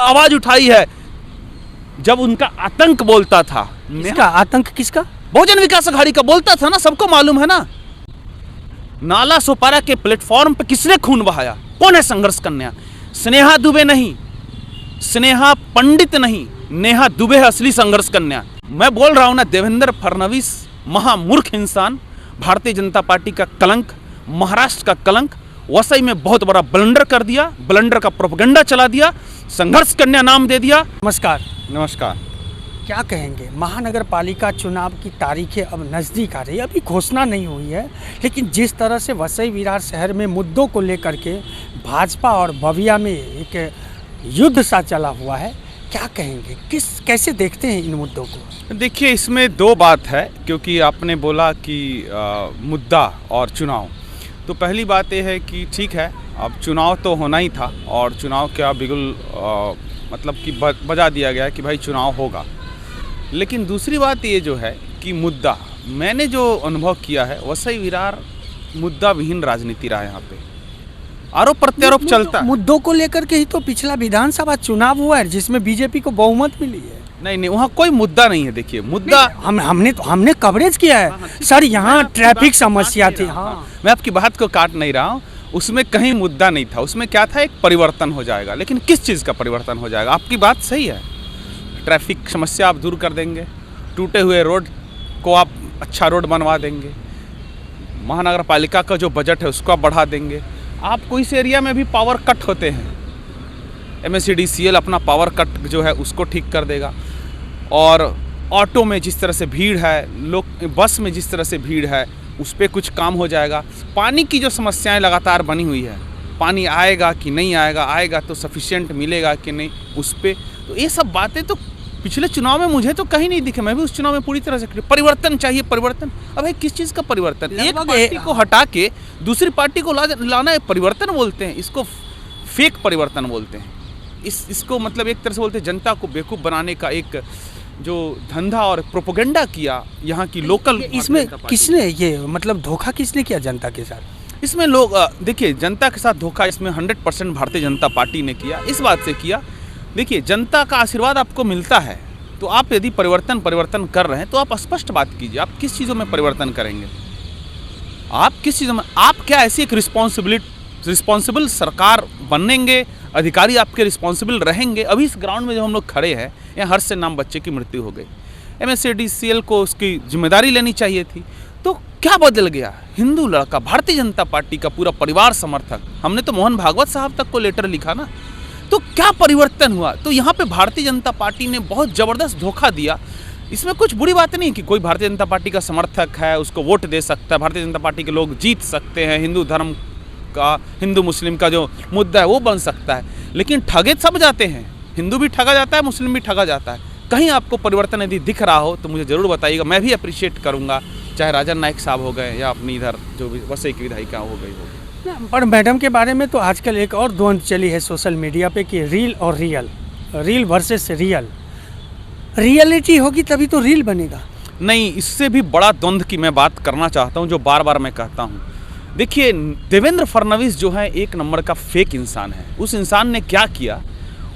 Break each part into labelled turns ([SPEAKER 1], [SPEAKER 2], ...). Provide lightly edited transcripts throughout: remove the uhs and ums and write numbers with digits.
[SPEAKER 1] आवाज उठाई है जब उनका आतंक बोलता था।
[SPEAKER 2] किसका आतंक? किसका?
[SPEAKER 1] बहुजन विकास अघाड़ी का बोलता था ना, सबको मालूम है ना। नाला सोपारा के प्लेटफॉर्म पे किसने खून बहाया? कौन है संघर्ष कन्या? स्नेहा दुबे नहीं, स्नेहा पंडित नहीं, नेहा दुबे है असली संघर्ष कन्या। मैं बोल रहा हूं ना, देवेंद्र फडणवीस महामूर्ख इंसान, भारतीय जनता पार्टी का कलंक, महाराष्ट्र का कलंक, वसई में बहुत बड़ा ब्लंडर कर दिया, ब्लंडर का प्रोपेगेंडा चला दिया, संघर्ष कन्या नाम दे दिया।
[SPEAKER 2] नमस्कार।
[SPEAKER 1] नमस्कार।
[SPEAKER 2] क्या कहेंगे, महानगर पालिका चुनाव की तारीखें अब नज़दीक आ रही है, अभी घोषणा नहीं हुई है, लेकिन जिस तरह से वसई विरार शहर में मुद्दों को लेकर के भाजपा और बविया में एक युद्ध सा चला हुआ है, क्या कहेंगे, कैसे देखते हैं इन मुद्दों को?
[SPEAKER 1] देखिए, इसमें दो बात है, क्योंकि आपने बोला कि मुद्दा और चुनाव, तो पहली बात यह है कि ठीक है, अब चुनाव तो होना ही था और चुनाव का बिल्कुल मतलब कि बजा दिया गया कि भाई चुनाव होगा। लेकिन दूसरी बात ये जो है कि मुद्दा, मैंने जो अनुभव किया है, वसई विरार मुद्दा विहीन राजनीति रहा है। यहाँ पे आरोप प्रत्यारोप चलता है।
[SPEAKER 2] मुद्दों को लेकर के ही तो पिछला विधानसभा चुनाव हुआ है जिसमें बीजेपी को बहुमत मिली है।
[SPEAKER 1] नहीं, वहाँ कोई मुद्दा नहीं है। देखिए, मुद्दा
[SPEAKER 2] हमने कवरेज किया है सर, यहाँ ट्रैफिक समस्या थी। हाँ,
[SPEAKER 1] मैं आपकी बात को काट नहीं रहा हूँ, उसमें कहीं मुद्दा नहीं था। उसमें क्या था, एक परिवर्तन हो जाएगा। लेकिन किस चीज़ का परिवर्तन हो जाएगा? आपकी बात सही है, ट्रैफिक समस्या आप दूर कर देंगे, टूटे हुए रोड को आप अच्छा रोड बनवा देंगे, महानगर पालिका का जो बजट है उसको आप बढ़ा देंगे। आपको इस एरिया में भी पावर कट होते हैं, MSEDCL अपना पावर कट जो है उसको ठीक कर देगा। और ऑटो में जिस तरह से भीड़ है, लोग बस में जिस तरह से भीड़ है, उस पर कुछ काम हो जाएगा। पानी की जो समस्याएं लगातार बनी हुई है, पानी आएगा कि नहीं आएगा, आएगा तो सफिशिएंट मिलेगा कि नहीं, उस पर तो ये सब बातें तो पिछले चुनाव में मुझे तो कहीं नहीं दिखे। मैं भी उस चुनाव में पूरी तरह से परिवर्तन चाहिए, परिवर्तन। अब भाई किस चीज़ का परिवर्तन? एक पार्टी को हटा के दूसरी पार्टी को लाना परिवर्तन बोलते हैं, इसको फेक परिवर्तन बोलते हैं। इसको मतलब एक तरह से बोलते हैं जनता को बेवकूफ़ बनाने का एक जो धंधा और प्रोपेगेंडा किया यहाँ की लोकल।
[SPEAKER 2] इसमें किसने ये मतलब धोखा किसने किया जनता के साथ?
[SPEAKER 1] इसमें लोग देखिए, जनता के साथ धोखा इसमें 100% भारतीय जनता पार्टी ने किया। इस बात से किया, देखिए, जनता का आशीर्वाद आपको मिलता है तो आप यदि परिवर्तन कर रहे हैं तो आप स्पष्ट बात कीजिए, आप किस चीज़ों में परिवर्तन करेंगे, आप किस चीज़ों में, आप क्या ऐसी एक रिस्पॉन्सिबल सरकार बनेंगे, अधिकारी आपके रिस्पॉन्सिबल रहेंगे। अभी इस ग्राउंड में जो हम लोग खड़े हैं, यहाँ हर्ष से नाम बच्चे की मृत्यु हो गई, MSEDCL को उसकी जिम्मेदारी लेनी चाहिए थी। तो क्या बदल गया? हिंदू लड़का, भारतीय जनता पार्टी का पूरा परिवार समर्थक, हमने तो मोहन भागवत साहब तक को लेटर लिखा ना। तो क्या परिवर्तन हुआ? तो यहाँ पे भारतीय जनता पार्टी ने बहुत ज़बरदस्त धोखा दिया। इसमें कुछ बुरी बात नहीं कि कोई भारतीय जनता पार्टी का समर्थक है उसको वोट दे सकता है, भारतीय जनता पार्टी के लोग जीत सकते हैं, हिंदू धर्म का, हिंदू मुस्लिम का जो मुद्दा है वो बन सकता है। लेकिन ठगे सब जाते हैं, हिंदू भी ठगा जाता है, मुस्लिम भी ठगा जाता है। कहीं आपको परिवर्तन यदि दिख रहा हो तो मुझे ज़रूर बताइएगा, मैं भी अप्रिशिएट करूँगा, चाहे राजन नाइक साहब हो गए या अपनी इधर जो भी वसई की विधायिका हो गई हो।
[SPEAKER 2] पर मैडम के बारे में तो आजकल एक और द्वंद चली है सोशल मीडिया पे कि रील और real, reel versus real. Reality होगी तभी तो रील बनेगा।
[SPEAKER 1] नहीं, इससे भी बड़ा द्वंद की मैं बात करना चाहता हूं, जो बार बार मैं कहता हूं। देखिए, देवेंद्र फडणवीस जो है एक नंबर का फेक इंसान है। उस इंसान ने क्या किया,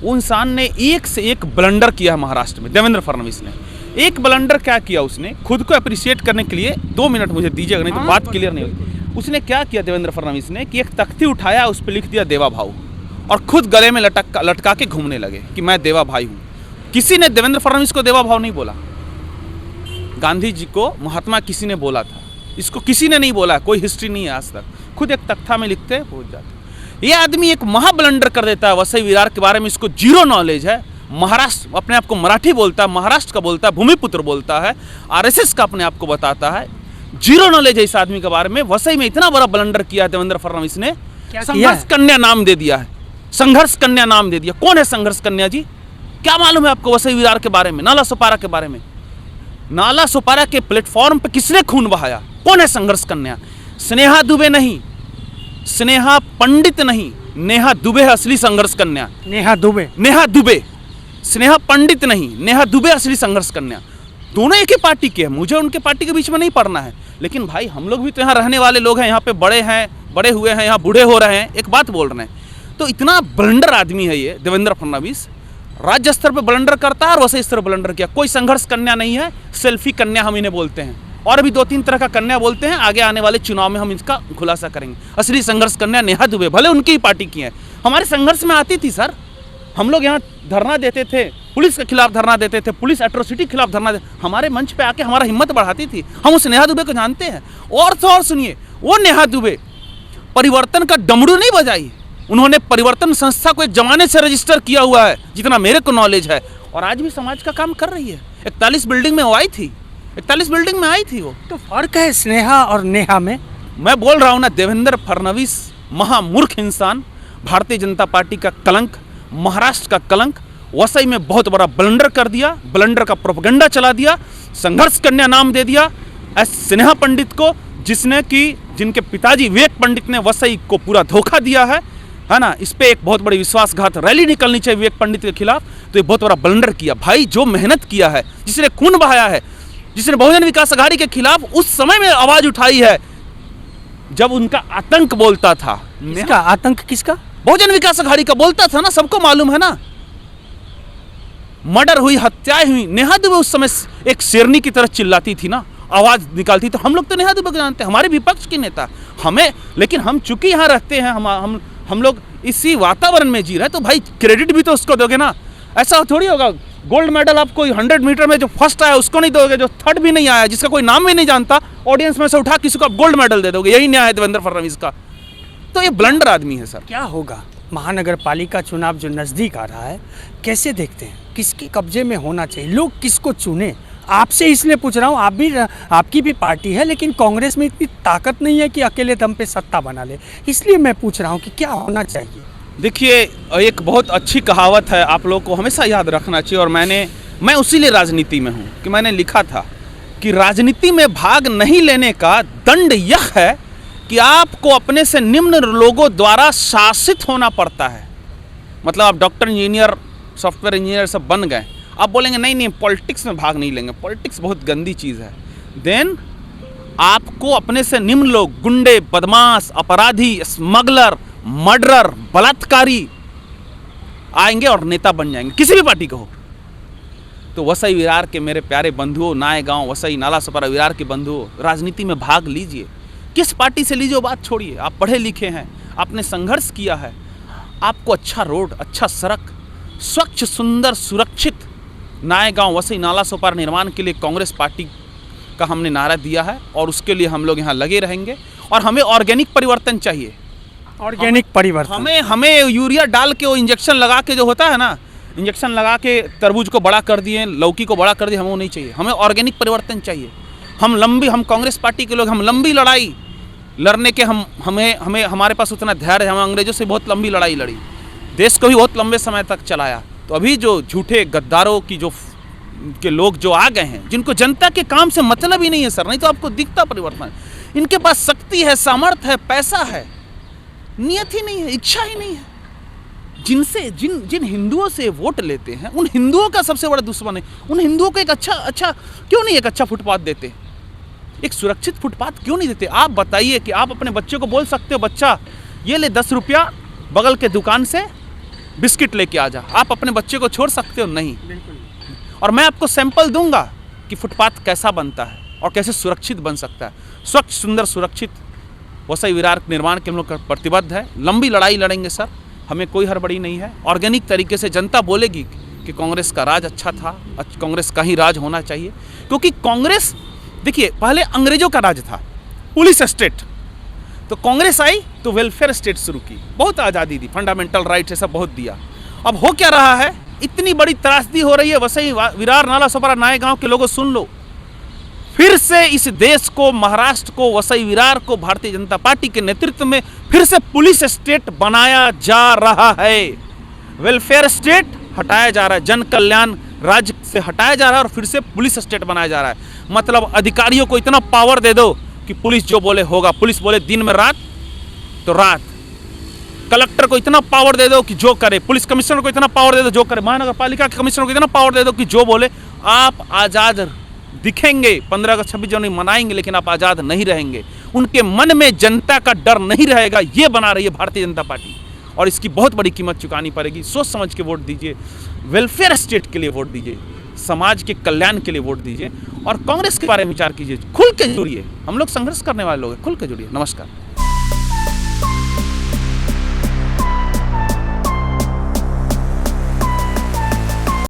[SPEAKER 1] वो इंसान ने एक से एक ब्लंडर किया महाराष्ट्र में। देवेंद्र फडणवीस ने एक ब्लंडर क्या किया, उसने खुद को अप्रिशिएट करने के लिए 2 मिनट मुझे दीजिएगा, नहीं तो बात क्लियर नहीं होगी। उसने क्या किया देवेंद्र फडणवीस ने कि एक तख्ती उठाया, उस पर लिख दिया देवा भाऊ, और खुद गले में लटका के घूमने लगे कि मैं देवा भाई हूँ। किसी ने देवेंद्र फडणवीस को देवा भाव नहीं बोला। गांधी जी को महात्मा किसी ने बोला था, इसको किसी ने नहीं बोला, कोई हिस्ट्री नहीं है आज तक। खुद एक तख्ता में लिखते हैं, पहुँच जाते। ये आदमी एक महा ब्लंडर कर देता है वसई विरार के बारे में, इसको जीरो नॉलेज है। महाराष्ट्र अपने आप को मराठी बोलता है, महाराष्ट्र का बोलता है, भूमिपुत्र बोलता है, RSS का अपने आप को बताता है। जीरो नॉलेज है इस आदमी के बारे में। वसई में इतना बड़ा ब्लंडर किया देवेंद्र फडणवीस ने, संघर्ष कन्या नाम दे दिया है, संघर्ष कन्या नाम दे दिया। कौन है संघर्ष कन्या जी? क्या मालूम है आपको वसई विरार के बारे में, नाला सोपारा के बारे में? नाला सोपारा के प्लेटफॉर्म पे किसने खून बहाया? कौन है संघर्ष कन्या? स्नेहा दुबे नहीं, स्नेहा पंडित नहीं, नेहा दुबे है असली संघर्ष कन्या।
[SPEAKER 2] नेहा दुबे,
[SPEAKER 1] स्नेहा पंडित नहीं, नेहा दुबे असली संघर्ष कन्या। दोनों एक ही पार्टी के हैं, मुझे उनके पार्टी के बीच में नहीं पड़ना है। लेकिन भाई हम लोग भी तो यहाँ रहने वाले लोग हैं, यहाँ पे बड़े हुए हैं, यहाँ बूढ़े हो रहे हैं, एक बात बोल रहे हैं। तो इतना ब्लंडर आदमी है ये देवेंद्र फडणवीस, राज्य स्तर पे ब्लंडर करता है और वसई स्तर पर ब्लंडर किया। कोई संघर्ष कन्या नहीं है, सेल्फी कन्या हम इन्हें बोलते हैं, और भी 2-3 तरह का कन्या बोलते हैं। आगे आने वाले चुनाव में हम इसका खुलासा करेंगे। असली संघर्ष कन्या नेहा दुबे, भले उनकी ही पार्टी की है, हमारे संघर्ष में आती थी सर। हम लोग यहाँ धरना देते थे, पुलिस के खिलाफ धरना देते थे, पुलिस एट्रोसिटी के खिलाफ धरना देते, हमारे मंच पे आके हमारा हिम्मत बढ़ाती थी। हम उस नेहा दुबे को जानते हैं। और तो और सुनिए, वो नेहा दुबे परिवर्तन का डमरू नहीं बजाई, उन्होंने परिवर्तन संस्था को एक जमाने से रजिस्टर किया हुआ है, जितना मेरे को नॉलेज है, और आज भी समाज का काम कर रही है। 41 बिल्डिंग में वो आई थी, 41 बिल्डिंग में आई थी वो।
[SPEAKER 2] तो फर्क है स्नेहा और नेहा में?
[SPEAKER 1] मैं बोल रहा हूँ ना, देवेंद्र फडणवीस महामूर्ख इंसान, भारतीय जनता पार्टी का कलंक, महाराष्ट्र का कलंक, वसई में बहुत बड़ा ब्लंडर कर दिया, ब्लंडर का प्रोपेगेंडा चला दिया, संघर्ष कन्या नाम दे दिया स्नेहा पंडित को, जिसने कि जिनके पिताजी विवेक पंडित ने वसई को पूरा धोखा दिया है ना। इस पे एक बहुत बड़ी विश्वासघात रैली निकलनी चाहिए विवेक पंडित के खिलाफ। तो ये बहुत बड़ा ब्लंडर किया भाई। जो मेहनत किया है, जिसने खून बहाया है, जिसने बहुजन विकास अघाड़ी के खिलाफ उस समय में आवाज उठाई है जब उनका आतंक बोलता था।
[SPEAKER 2] किसका आतंक? किसका?
[SPEAKER 1] बहुजन विकास अघाड़ी का बोलता था ना, सबको मालूम है ना। मर्डर हुई, हत्याएं हुई, नेहा दुबे उस समय एक शेरनी की तरह चिल्लाती थी ना, आवाज निकालती। तो हम लोग तो नेहा दुबे को जानते हैं, हमारे विपक्ष की नेता हमें, लेकिन हम चूंकि यहाँ रहते हैं, हम लोग इसी वातावरण में जी रहे हैं, तो भाई क्रेडिट भी तो उसको दोगे ना। ऐसा थोड़ी होगा गोल्ड मेडल आपको 100 मीटर में जो फर्स्ट आया उसको नहीं दोगे, जो थर्ड भी नहीं आया, जिसका कोई नाम भी नहीं जानता, ऑडियंस में से उठा किसी को आप गोल्ड मेडल दे दोगे। यही न्याय है देवेंद्र फडणवीस का। तो ये ब्लंडर आदमी है सर।
[SPEAKER 2] क्या होगा? महानगर पालिका चुनाव जो नज़दीक आ रहा है, कैसे देखते हैं? किसके कब्जे में होना चाहिए? लोग किसको चुने? आपसे इसलिए पूछ रहा हूँ, आपकी भी पार्टी है, लेकिन कांग्रेस में इतनी ताकत नहीं है कि अकेले दम पे सत्ता बना ले। इसलिए मैं पूछ रहा हूँ कि क्या होना चाहिए।
[SPEAKER 1] देखिए, एक बहुत अच्छी कहावत है, आप लोग को हमेशा याद रखना चाहिए। और मैं उसीलिए राजनीति में हूँ कि मैंने लिखा था कि राजनीति में भाग नहीं लेने का दंड यह है कि आपको अपने से निम्न लोगों द्वारा शासित होना पड़ता है। मतलब आप डॉक्टर, इंजीनियर, सॉफ्टवेयर इंजीनियर सब बन गए, आप बोलेंगे नहीं पॉलिटिक्स में भाग नहीं लेंगे, पॉलिटिक्स बहुत गंदी चीज़ है। देन आपको अपने से निम्न लोग, गुंडे, बदमाश, अपराधी, स्मगलर, मर्डरर, बलात्कारी आएंगे और नेता बन जाएंगे, किसी भी पार्टी का हो। तो वसई विरार के मेरे प्यारे बंधुओं, नायगांव, वसई, नालासोपारा विरार के बंधुओं, राजनीति में भाग लीजिए। किस पार्टी से लीजिए वो बात छोड़िए, आप पढ़े लिखे हैं, आपने संघर्ष किया है, आपको अच्छा रोड, अच्छा सड़क, स्वच्छ, सुंदर, सुरक्षित नायगांव, वसई, नालासोपारा निर्माण के लिए कांग्रेस पार्टी का हमने नारा दिया है, और उसके लिए हम लोग यहाँ लगे रहेंगे। और हमें ऑर्गेनिक परिवर्तन चाहिए,
[SPEAKER 2] ऑर्गेनिक परिवर्तन।
[SPEAKER 1] हमें यूरिया डाल के वो इंजेक्शन लगा के जो होता है ना, इंजेक्शन लगा के तरबूज को बड़ा कर दिए, लौकी को बड़ा कर दिए, हमें वो नहीं चाहिए। हमें ऑर्गेनिक परिवर्तन चाहिए। हम कांग्रेस पार्टी के लोग, हम लंबी लड़ाई लड़ने के हमें हमारे पास उतना धैर्य है। हम अंग्रेजों से बहुत लंबी लड़ाई लड़ी, देश को भी बहुत लंबे समय तक चलाया। तो अभी जो झूठे गद्दारों की के लोग जो आ गए हैं, जिनको जनता के काम से मतलब ही नहीं है सर, नहीं तो आपको दिखता परिवर्तन। इनके पास शक्ति है, सामर्थ्य है, पैसा है, नियत ही नहीं है, इच्छा ही नहीं है। जिन हिंदुओं से वोट लेते हैं, उन हिंदुओं का सबसे बड़ा दुश्मन है। उन हिंदुओं को एक अच्छा क्यों नहीं एक अच्छा फुटपाथ देते, एक सुरक्षित फुटपाथ क्यों नहीं देते? आप बताइए कि आप अपने बच्चे को बोल सकते हो, बच्चा ये ले 10 रुपया बगल के दुकान से बिस्किट लेके आ जा, आप अपने बच्चे को छोड़ सकते हो? नहीं। और मैं आपको सैंपल दूंगा कि फुटपाथ कैसा बनता है और कैसे सुरक्षित बन सकता है। स्वच्छ, सुंदर, सुरक्षित वसई विरार निर्माण के हम लोग प्रतिबद्ध है। लंबी लड़ाई लड़ेंगे सर, हमें कोई हड़बड़ी नहीं है। ऑर्गेनिक तरीके से जनता बोलेगी कि कांग्रेस का राज अच्छा था, कांग्रेस का ही राज होना चाहिए। क्योंकि कांग्रेस, देखिए, पहले अंग्रेजों का राज था, पुलिस स्टेट, तो कांग्रेस आई तो वेलफेयर स्टेट शुरू की, बहुत आज़ादी दी, फंडामेंटल राइट्स ये सब बहुत दिया। अब हो क्या रहा है, इतनी बड़ी त्रासदी हो रही है वसई, विरार, नालासोपारा, नायगांव के लोगों, सुन लो, फिर से इस देश को, महाराष्ट्र को, वसई विरार को भारतीय जनता पार्टी के नेतृत्व में फिर से पुलिस स्टेट बनाया जा रहा है। वेलफेयर स्टेट हटाया जा रहा है, जन कल्याण राज्य से हटाया जा रहा है और फिर से पुलिस स्टेट बनाया जा रहा है। मतलब अधिकारियों को इतना पावर दे दो कि पुलिस जो बोले होगा, पुलिस बोले दिन में रात तो रात। कलेक्टर को इतना पावर दे दो कि जो करे, पुलिस कमिश्नर को इतना पावर दे दो जो करे, महानगर पालिका के कमिश्नर को इतना पावर दे दो कि जो बोले। आप आज़ाद दिखेंगे, 15 अगस्त 26 जनवरी मनाएंगे, लेकिन आप आज़ाद नहीं रहेंगे। उनके मन में जनता का डर नहीं रहेगा। ये बना रही है भारतीय जनता पार्टी और इसकी बहुत बड़ी कीमत चुकानी पड़ेगी। सोच समझ के वोट दीजिए। वेलफेयर स्टेट के लिए वोट दीजिए, समाज के कल्याण के लिए वोट दीजिए और कांग्रेस के बारे में विचार कीजिए। खुल के जुड़िए, हम लोग संघर्ष करने वाले लोग हैं, खुल के जुड़िए। नमस्कार।